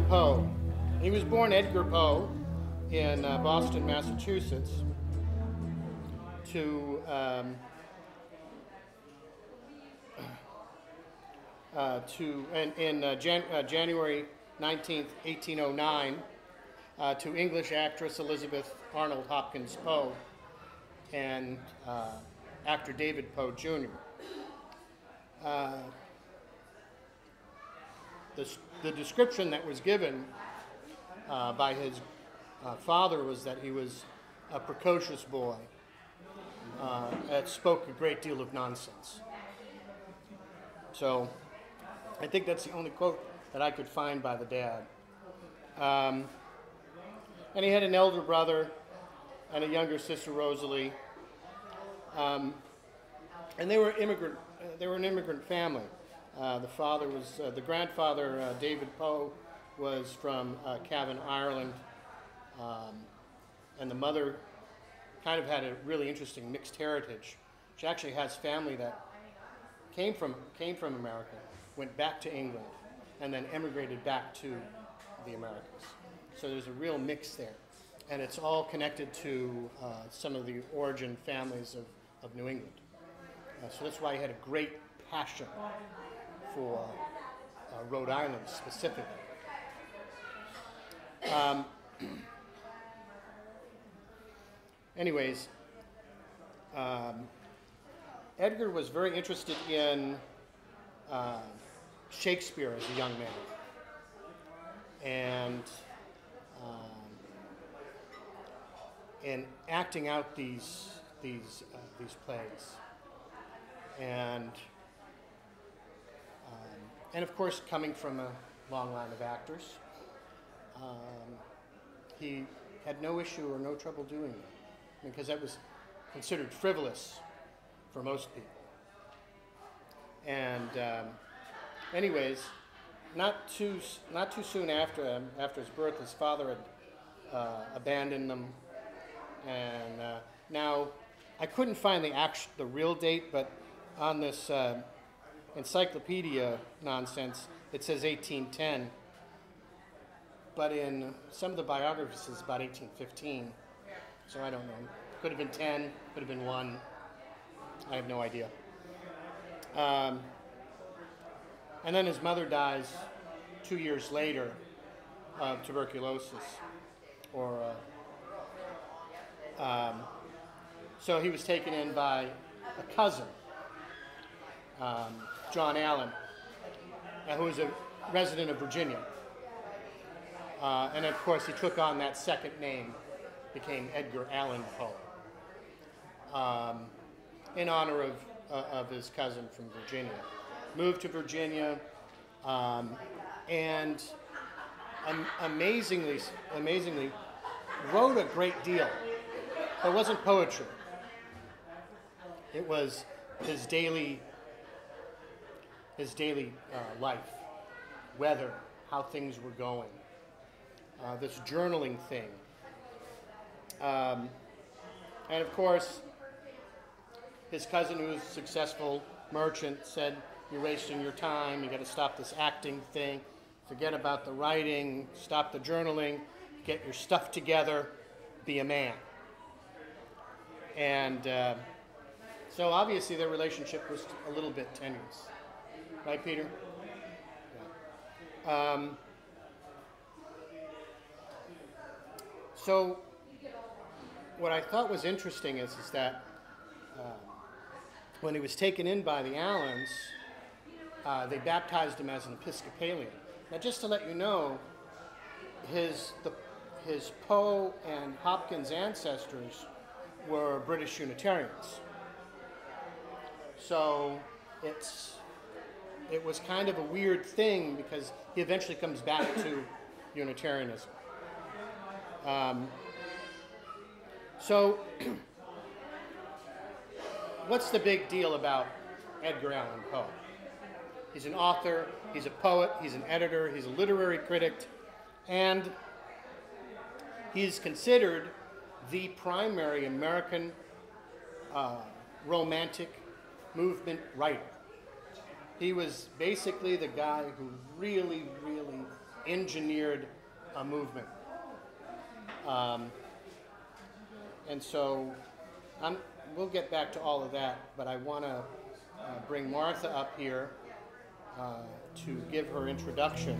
Poe. He was born Edgar Poe in Boston, Massachusetts, to January 19th, 1809, to English actress Elizabeth Arnold Hopkins Poe and actor David Poe Jr. The description that was given by his father was that he was a precocious boy that spoke a great deal of nonsense. So I think that's the only quote that I could find by the dad. And he had an elder brother and a younger sister, Rosalie. And they were an immigrant family. The grandfather, David Poe, was from Cavan, Ireland, and the mother kind of had a really interesting mixed heritage. She actually has family that came from America, went back to England, and then emigrated back to the Americas. So there's a real mix there, and it's all connected to some of the origin families of New England. So that's why he had a great passion for Rhode Island specifically. Anyways, Edgar was very interested in Shakespeare as a young man, and acting out these plays, and of course, coming from a long line of actors, he had no issue or no trouble doing it, because that was considered frivolous for most people. And anyways, not too soon after his birth, his father had abandoned them, and now I couldn't find the real date, but on this encyclopedia nonsense, it says 1810, but in some of the biographies it's about 1815, so I don't know. Could have been 10, could have been 1, I have no idea. And then his mother dies 2 years later of tuberculosis, so he was taken in by a cousin, John Allen, who was a resident of Virginia. And of course, he took on that second name, became Edgar Allan Poe, in honor of his cousin from Virginia. Moved to Virginia, and amazingly, wrote a great deal. It wasn't poetry. It was his daily life, weather, how things were going, this journaling thing. And of course, his cousin, who was a successful merchant, said, "You're wasting your time, you got to stop this acting thing, forget about the writing, stop the journaling, get your stuff together, be a man." And so obviously their relationship was a little bit tenuous. Right, Peter? Yeah. So what I thought was interesting is that when he was taken in by the Allens, they baptized him as an Episcopalian. Now, just to let you know, his Poe and Hopkins ancestors were British Unitarians. So it was kind of a weird thing, because he eventually comes back to Unitarianism. So what's the big deal about Edgar Allan Poe? He's an author, he's a poet, he's an editor, he's a literary critic, and he's considered the primary American Romantic movement writer. He was basically the guy who really engineered a movement. And so we'll get back to all of that, but I want to bring Martha up here to give her introduction.